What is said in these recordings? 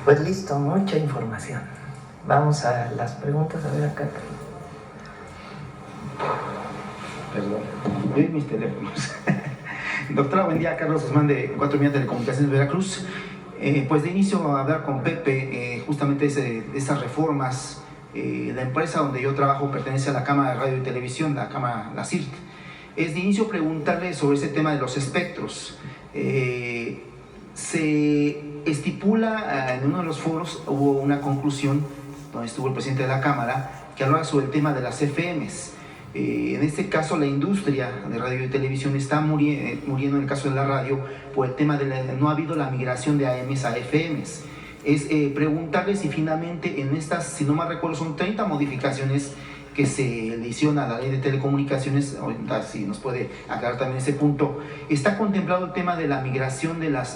Pues listo, mucha información. Vamos a las preguntas, a ver acá. Perdón, yo y mis teléfonos. Doctora, buen día, Carlos Guzmán de 4 Telecomunicaciones de Veracruz. Pues de inicio a hablar con Pepe, justamente esas reformas. La empresa donde yo trabajo pertenece a la Cámara de Radio y Televisión, la CIRT. Es de inicio preguntarle sobre ese tema de los espectros. Se estipula en uno de los foros, hubo una conclusión donde estuvo el presidente de la Cámara, que hablaba sobre el tema de las FMs. En este caso, la industria de radio y televisión está muriendo en el caso de la radio por el tema de no ha habido la migración de AMs a FMs. Es preguntarle si finalmente en estas, si no mal recuerdo, son 30 modificaciones que se le hicieron a la ley de telecomunicaciones. Ahorita si nos puede aclarar también ese punto. Está contemplado el tema de la migración de las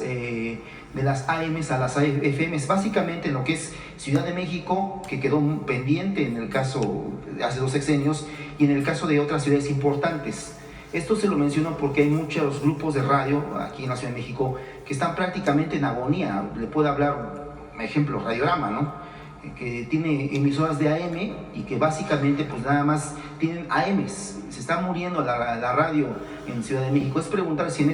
AMs a las FMs, básicamente en lo que es Ciudad de México, que quedó pendiente en el caso de hace 2 sexenios, y en el caso de otras ciudades importantes. Esto se lo menciono porque hay muchos grupos de radio aquí en la Ciudad de México que están prácticamente en agonía. Le puedo hablar, ejemplo, Radiorama, ¿no? Que tiene emisoras de AM y que básicamente pues nada más tienen AMs. Se está muriendo la radio en Ciudad de México. Es preguntar si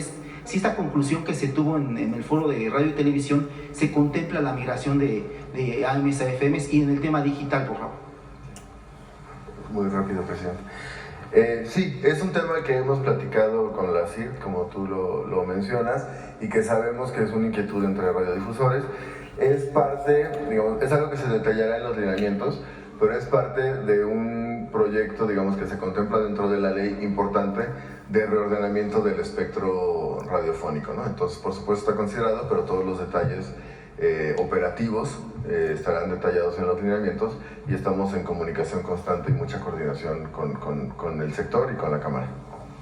esta conclusión que se tuvo en el foro de radio y televisión se contempla la migración de AMs a FMs, y en el tema digital, por favor. Muy rápido, presidente. Sí, es un tema que hemos platicado con la CIRT, como tú lo mencionas, y que sabemos que es una inquietud entre radiodifusores. Es parte, digamos, es algo que se detallará en los lineamientos, pero es parte de un proyecto, digamos, que se contempla dentro de la ley importante de reordenamiento del espectro radiofónico, ¿no? Entonces, por supuesto, está considerado, pero todos los detalles operativos estarán detallados en los lineamientos, y estamos en comunicación constante y mucha coordinación con el sector y con la Cámara.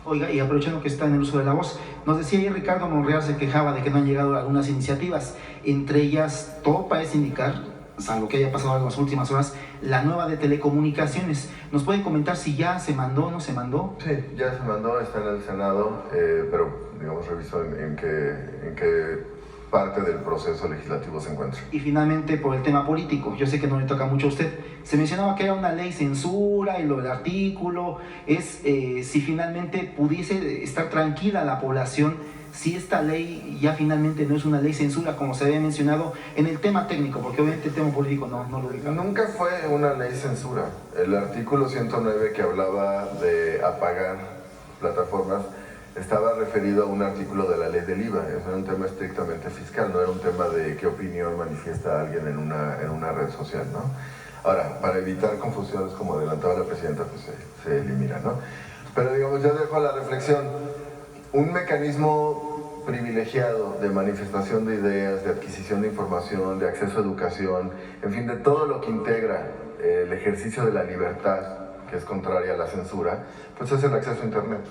Oiga, y aprovechando que está en el uso de la voz, nos decía ayer Ricardo Monreal, se quejaba de que no han llegado algunas iniciativas, entre ellas, todo parece indicar, salvo que haya pasado en las últimas horas, la nueva de telecomunicaciones. ¿Nos puede comentar si ya se mandó o no se mandó? Sí, ya se mandó, está en el Senado, pero digamos revisó en qué parte del proceso legislativo se encuentra. Y finalmente, por el tema político, yo sé que no le toca mucho a usted, se mencionaba que era una ley censura y lo del artículo, si finalmente pudiese estar tranquila la población, si esta ley ya finalmente no es una ley censura, como se había mencionado en el tema técnico, porque obviamente el tema político no lo ubica. Nunca fue una ley censura. El artículo 109 que hablaba de apagar plataformas estaba referido a un artículo de la ley del IVA. Eso era un tema estrictamente fiscal, no era un tema de qué opinión manifiesta alguien en una red social, ¿no? Ahora, para evitar confusiones, como adelantaba la presidenta, pues se elimina, ¿no? Pero digamos, yo dejo a la reflexión un mecanismo privilegiado de manifestación de ideas, de adquisición de información, de acceso a educación, en fin, de todo lo que integra el ejercicio de la libertad, que es contraria a la censura, pues es el acceso a Internet.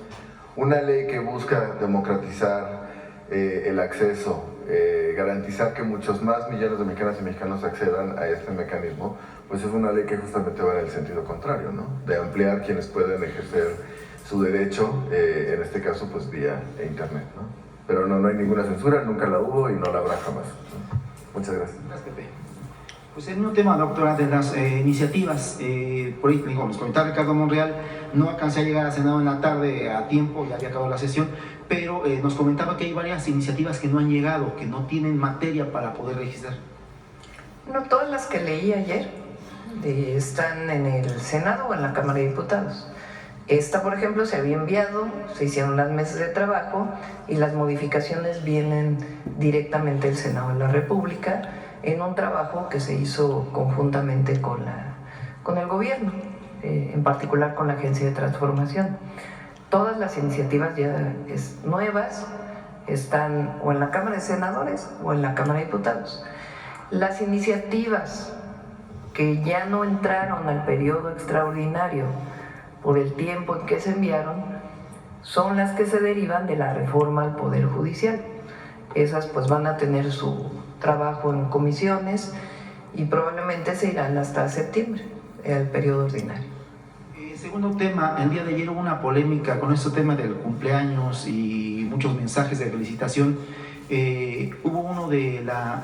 Una ley que busca democratizar el acceso, garantizar que muchos más millones de mexicanas y mexicanos accedan a este mecanismo, pues es una ley que justamente va en el sentido contrario, ¿no? De ampliar quienes pueden ejercer su derecho, en este caso pues vía Internet, ¿no? Pero no hay ninguna censura, nunca la hubo y no la habrá jamás, ¿no? Muchas gracias. Gracias, Pepe. Pues en un tema, doctora, de las iniciativas, por ahí nos comentaba Ricardo Monreal, no alcancé a llegar al Senado en la tarde a tiempo, ya había acabado la sesión, pero nos comentaba que hay varias iniciativas que no han llegado, que no tienen materia para poder registrar. Bueno, todas las que leí ayer están en el Senado o en la Cámara de Diputados. Esta, por ejemplo, se había enviado, se hicieron las mesas de trabajo y las modificaciones vienen directamente del Senado de la República, en un trabajo que se hizo conjuntamente con el gobierno, en particular con la Agencia de Transformación. Todas las iniciativas ya nuevas están o en la Cámara de Senadores o en la Cámara de Diputados. Las iniciativas que ya no entraron al periodo extraordinario por el tiempo en que se enviaron son las que se derivan de la reforma al Poder Judicial. Esas pues van a tener su trabajo en comisiones y probablemente se irán hasta septiembre, el periodo ordinario. Segundo tema, el día de ayer hubo una polémica con este tema del cumpleaños y muchos mensajes de felicitación. Hubo uno de la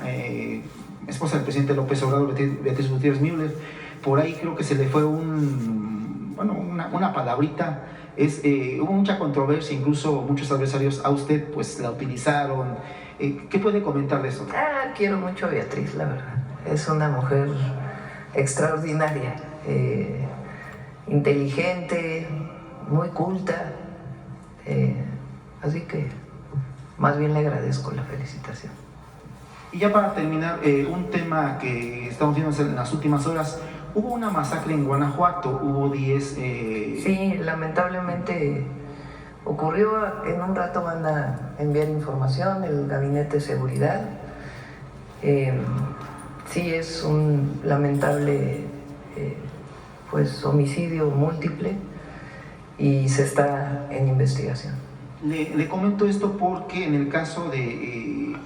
esposa del presidente López Obrador, Beatriz Gutiérrez Müller. Por ahí creo que se le fue una palabrita. Hubo mucha controversia, incluso muchos adversarios a usted pues la utilizaron. ¿Qué puede comentar de eso? Quiero mucho a Beatriz, la verdad. Es una mujer extraordinaria, inteligente, muy culta, así que más bien le agradezco la felicitación. Y ya para terminar, un tema que estamos viendo en las últimas horas, hubo una masacre en Guanajuato, hubo 10... Sí, lamentablemente ocurrió. En un rato van a enviar información el Gabinete de Seguridad. Sí, es un lamentable pues homicidio múltiple y se está en investigación. Le comento esto porque en el caso de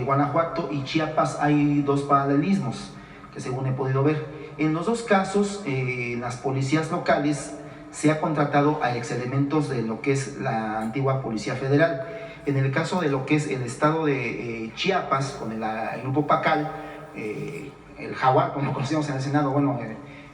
Guanajuato y Chiapas hay dos paralelismos que según he podido ver. En los dos casos, las policías locales se ha contratado a exelementos de lo que es la antigua Policía Federal. En el caso de lo que es el estado de Chiapas, con el grupo Pacal, el Jaguar, como conocemos en el Senado,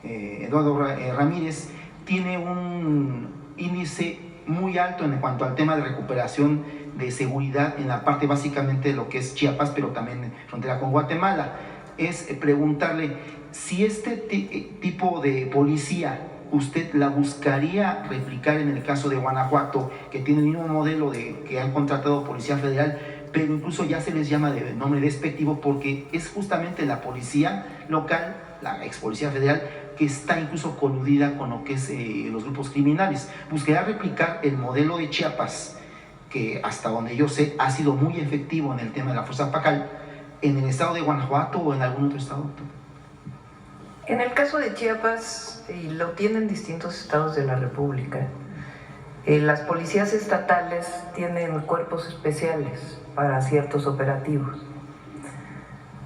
Eduardo Ramírez, tiene un índice muy alto en cuanto al tema de recuperación de seguridad en la parte básicamente de lo que es Chiapas, pero también frontera con Guatemala. Es preguntarle si este tipo de policía usted la buscaría replicar en el caso de Guanajuato, que tiene el mismo modelo que han contratado Policía Federal, pero incluso ya se les llama de nombre despectivo porque es justamente la policía local, la ex Policía Federal, que está incluso coludida con lo que es los grupos criminales. Buscaría replicar el modelo de Chiapas, que hasta donde yo sé ha sido muy efectivo en el tema de la Fuerza Pacal, en el estado de Guanajuato o en algún otro estado. En el caso de Chiapas, y lo tienen distintos estados de la República, las policías estatales tienen cuerpos especiales para ciertos operativos.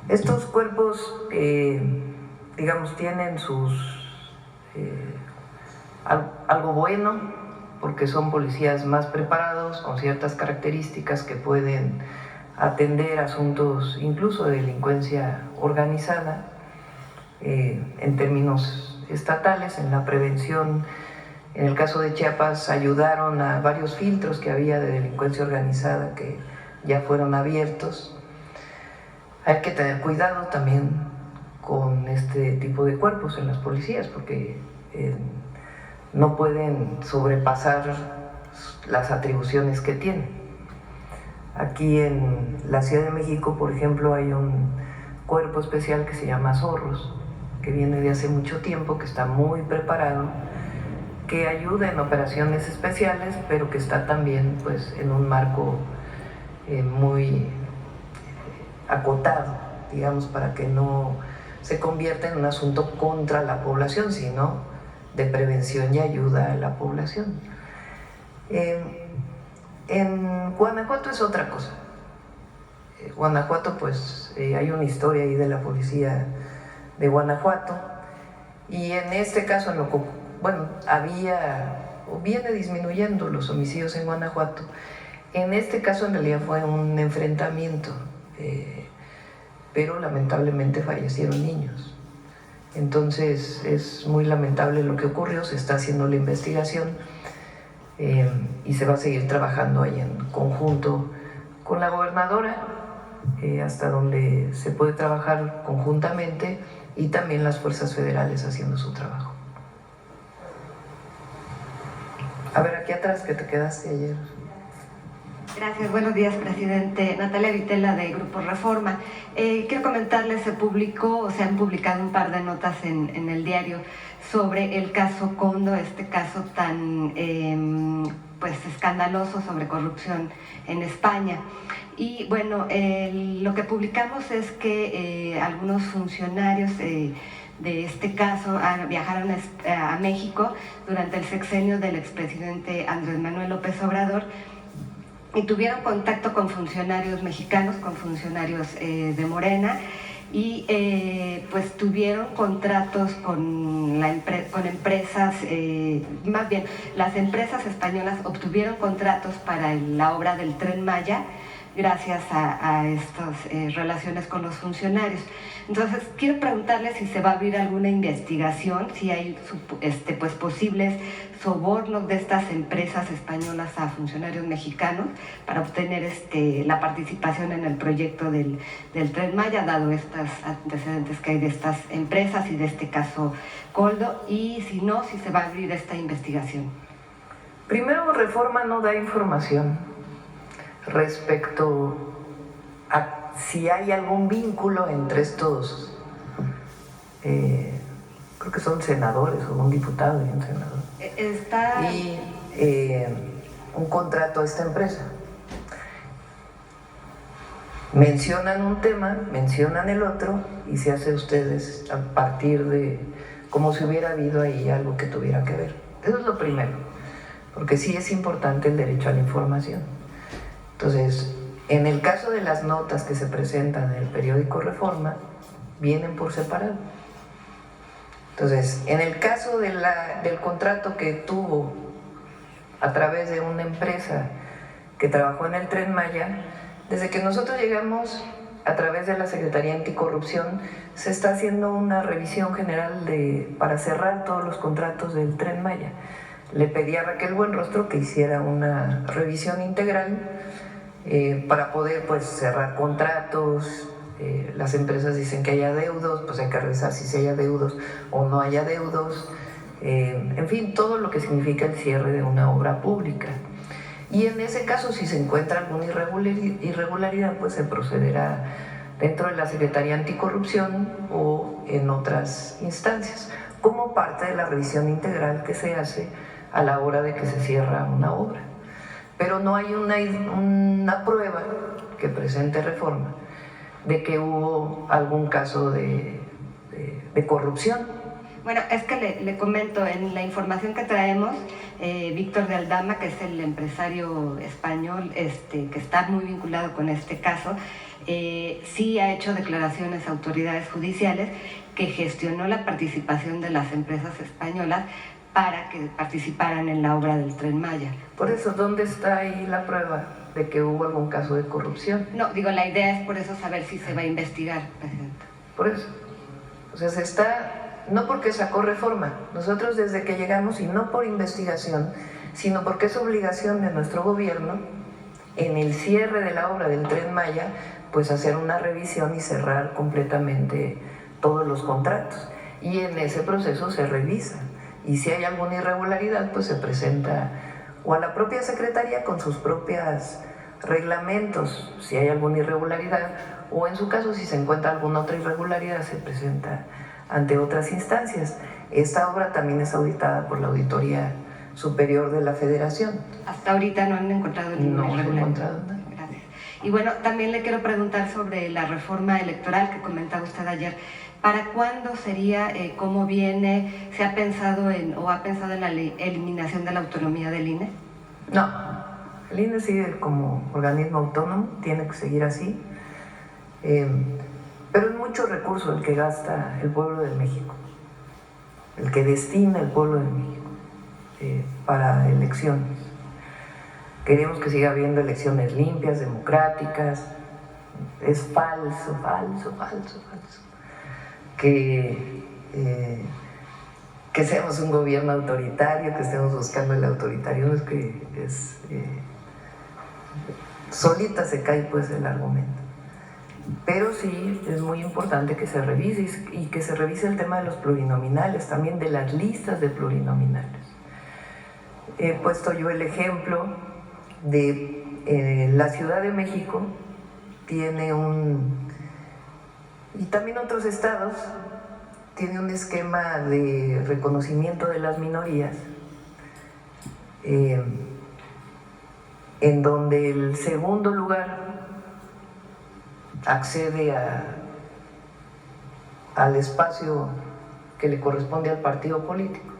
Estos cuerpos, digamos, tienen algo bueno, porque son policías más preparados, con ciertas características que pueden atender asuntos incluso de delincuencia organizada. En términos estatales, en la prevención, en el caso de Chiapas, ayudaron a varios filtros que había de delincuencia organizada que ya fueron abiertos. Hay que tener cuidado también con este tipo de cuerpos en las policías, porque no pueden sobrepasar las atribuciones que tienen. Aquí en la Ciudad de México, por ejemplo, hay un cuerpo especial que se llama Zorros, que viene de hace mucho tiempo, que está muy preparado, que ayuda en operaciones especiales, pero que está también pues, en un marco muy acotado, digamos, para que no se convierta en un asunto contra la población, sino de prevención y ayuda a la población. En Guanajuato es otra cosa. Guanajuato, pues, hay una historia ahí de la policía de Guanajuato, y en este caso, viene disminuyendo los homicidios en Guanajuato. En este caso, en realidad, fue un enfrentamiento, pero lamentablemente fallecieron niños. Entonces, es muy lamentable lo que ocurrió, se está haciendo la investigación y se va a seguir trabajando ahí en conjunto con la gobernadora, hasta donde se puede trabajar conjuntamente, y también las fuerzas federales haciendo su trabajo. A ver, aquí atrás, que te quedaste ayer. Gracias, buenos días, presidente. Natalia Vitela, de Grupo Reforma. Quiero comentarles, se han publicado un par de notas en el diario sobre el caso Kondo, este caso tan escandaloso sobre corrupción en España. Y bueno, lo que publicamos es que algunos funcionarios de este caso viajaron a México durante el sexenio del expresidente Andrés Manuel López Obrador y tuvieron contacto con funcionarios mexicanos, con funcionarios de Morena, y pues tuvieron contratos con empresas, más bien las empresas españolas obtuvieron contratos para la obra del Tren Maya, gracias a estas relaciones con los funcionarios. Entonces, quiero preguntarle si se va a abrir alguna investigación, si hay pues, posibles sobornos de estas empresas españolas a funcionarios mexicanos para obtener la participación en el proyecto del Tren Maya, dado estos antecedentes que hay de estas empresas y de este caso Koldo, y si no, si se va a abrir esta investigación. Primero, Reforma no da información respecto a si hay algún vínculo entre estos, creo que son senadores o un diputado y un senador, y un contrato a esta empresa. Mencionan un tema, mencionan el otro y se hace ustedes a partir de como si hubiera habido ahí algo que tuviera que ver. Eso es lo primero, porque sí es importante el derecho a la información. Entonces, en el caso de las notas que se presentan en el periódico Reforma, vienen por separado. Entonces, en el caso del contrato que tuvo a través de una empresa que trabajó en el Tren Maya, desde que nosotros llegamos a través de la Secretaría Anticorrupción, se está haciendo una revisión general para cerrar todos los contratos del Tren Maya. Le pedí a Raquel Buenrostro que hiciera una revisión integral para poder pues cerrar contratos. Las empresas dicen que hay adeudos, pues hay que revisar si hay adeudos o no hay adeudos, en fin, todo lo que significa el cierre de una obra pública. Y en ese caso, si se encuentra alguna irregularidad, pues se procederá dentro de la Secretaría Anticorrupción o en otras instancias, como parte de la revisión integral que se hace a la hora de que se cierra una obra. Pero no hay una prueba que presente Reforma de que hubo algún caso de corrupción. Bueno, es que le comento, en la información que traemos, Víctor de Aldama, que es el empresario español que está muy vinculado con este caso, sí ha hecho declaraciones a autoridades judiciales que gestionó la participación de las empresas españolas para que participaran en la obra del Tren Maya. Por eso, ¿dónde está ahí la prueba de que hubo algún caso de corrupción? No, digo, la idea es por eso saber si se va a investigar, Presidenta. Por eso. O sea, se está, no porque sacó Reforma, nosotros desde que llegamos, y no por investigación, sino porque es obligación de nuestro gobierno, en el cierre de la obra del Tren Maya, pues hacer una revisión y cerrar completamente todos los contratos. Y en ese proceso se revisa. Y si hay alguna irregularidad, pues se presenta o a la propia Secretaría con sus propios reglamentos, si hay alguna irregularidad, o en su caso, si se encuentra alguna otra irregularidad, se presenta ante otras instancias. Esta obra también es auditada por la Auditoría Superior de la Federación. Hasta ahorita no han encontrado ninguna irregularidad. No han encontrado nada. Gracias. Y bueno, también le quiero preguntar sobre la reforma electoral que comentaba usted ayer. ¿Para cuándo sería, cómo viene, se ha pensado o ha pensado en la eliminación de la autonomía del INE? No, el INE sigue como organismo autónomo, tiene que seguir así, pero es mucho recurso el que gasta el pueblo de México, el que destina el pueblo de México para elecciones. Queremos que siga habiendo elecciones limpias, democráticas. Es falso que seamos un gobierno autoritario, que estemos buscando el autoritarismo. Es que solita se cae pues el argumento. Pero sí es muy importante que se revise, y que se revise el tema de los plurinominales, también de las listas de plurinominales. He puesto yo el ejemplo de la Ciudad de México, tiene y también otros estados, tiene un esquema de reconocimiento de las minorías, en donde el segundo lugar accede al espacio que le corresponde al partido político.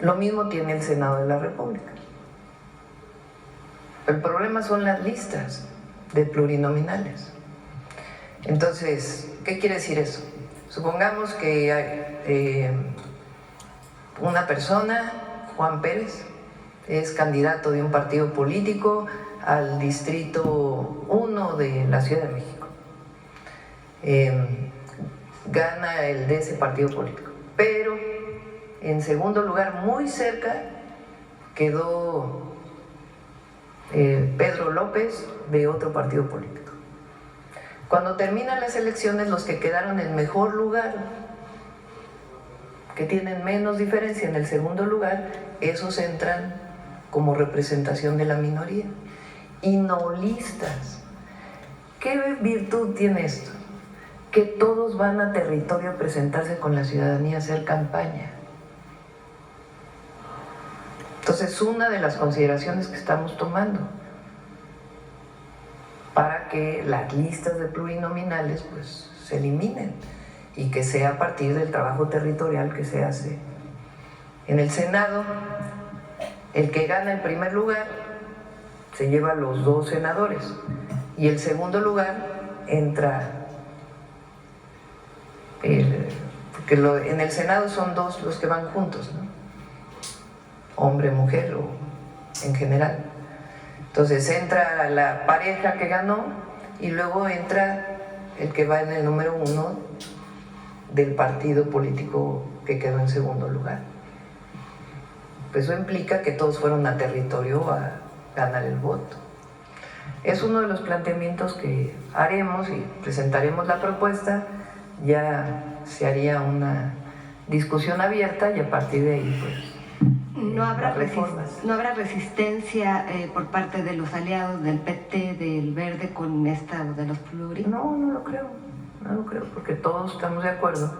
Lo mismo tiene el Senado de la República. El problema son las listas de plurinominales. Entonces, ¿qué quiere decir eso? Supongamos que hay una persona, Juan Pérez, es candidato de un partido político, al Distrito 1 de la Ciudad de México. Gana el de ese partido político, pero en segundo lugar, muy cerca, quedó Pedro López de otro partido político. Cuando terminan las elecciones, los que quedaron en mejor lugar, que tienen menos diferencia en el segundo lugar, esos entran como representación de la minoría y no listas. ¿Qué virtud tiene esto? Que todos van a territorio a presentarse con la ciudadanía a hacer campaña. Entonces, una de las consideraciones que estamos tomando para que las listas de plurinominales pues se eliminen y que sea a partir del trabajo territorial que se hace. En el Senado, el que gana el primer lugar se lleva los 2 senadores y el segundo lugar entra porque en el Senado son 2 los que van juntos, ¿no? Hombre, mujer o en general. Entonces entra la pareja que ganó y luego entra el que va en el número 1 del partido político que quedó en segundo lugar. Pues eso implica que todos fueron a territorio a ganar el voto. Es uno de los planteamientos que haremos y presentaremos la propuesta. Ya se haría una discusión abierta y a partir de ahí pues no habrá resistencia por parte de los aliados del PT, del Verde, con esta de los pluri. No lo creo, porque todos estamos de acuerdo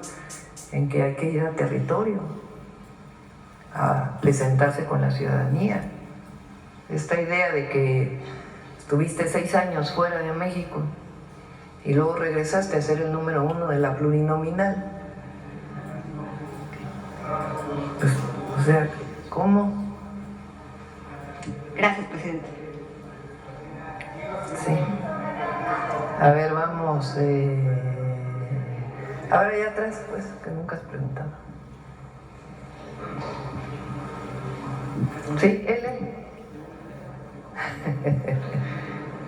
en que hay que ir a territorio a presentarse con la ciudadanía. Esta idea de que estuviste 6 años fuera de México y luego regresaste a ser el número 1 de la plurinominal. Pues, o sea, ¿cómo? Gracias, presidente. Sí. A ver, vamos. Ahora allá atrás, pues, que nunca has preguntado. Sí, Ellen.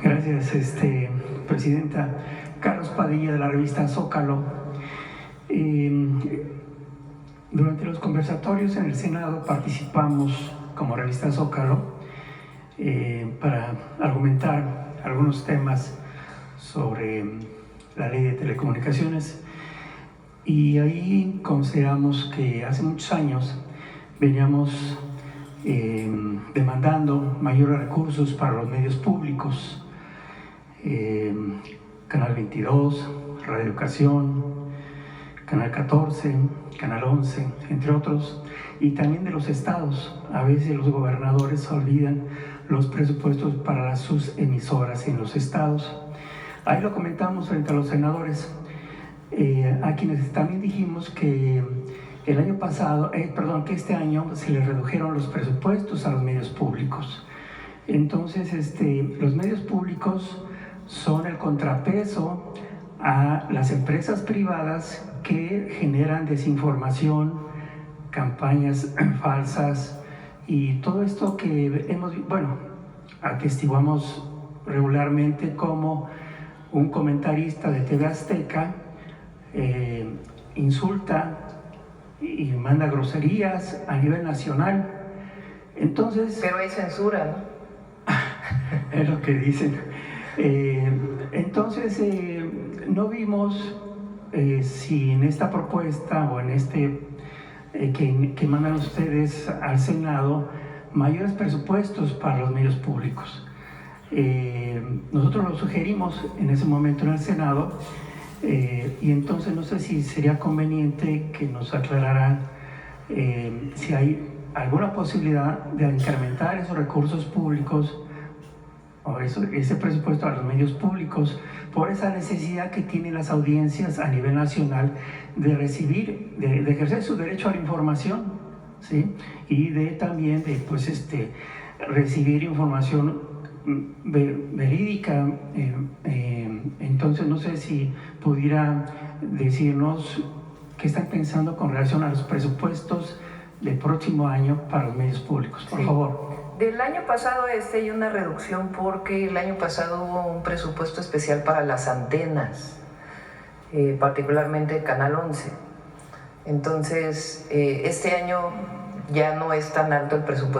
Gracias, presidenta. Carlos Padilla, de la revista Zócalo. Durante los conversatorios en el Senado participamos como revista Zócalo para argumentar algunos temas sobre la ley de telecomunicaciones, y ahí consideramos que hace muchos años veníamos demandando mayores recursos para los medios públicos, Canal 22, Radio Educación, Canal 14, Canal 11, entre otros, y también de los estados. A veces los gobernadores olvidan los presupuestos para sus emisoras en los estados. Ahí lo comentamos frente a los senadores, a quienes también dijimos que el año pasado, que este año se les redujeron los presupuestos a los medios públicos. Entonces, los medios públicos son el contrapeso a las empresas privadas que generan desinformación, campañas falsas y todo esto que atestiguamos regularmente, como un comentarista de TV Azteca insulta y manda groserías a nivel nacional. Entonces, pero hay censura, ¿no? Es lo que dicen. Entonces, no vimos si en esta propuesta o en que mandan ustedes al Senado mayores presupuestos para los medios públicos. Nosotros lo sugerimos en ese momento en el Senado, y entonces no sé si sería conveniente que nos aclararan si hay alguna posibilidad de incrementar esos recursos públicos o ese presupuesto a los medios públicos, por esa necesidad que tienen las audiencias a nivel nacional de recibir, de ejercer su derecho a la información, ¿sí? Y también de recibir información verídica. Entonces no sé si pudiera decirnos qué están pensando con relación a los presupuestos del próximo año para los medios públicos, por favor. del año pasado a este hay una reducción porque el año pasado hubo un presupuesto especial para las antenas, particularmente Canal 11. Entonces, este año ya no es tan alto el presupuesto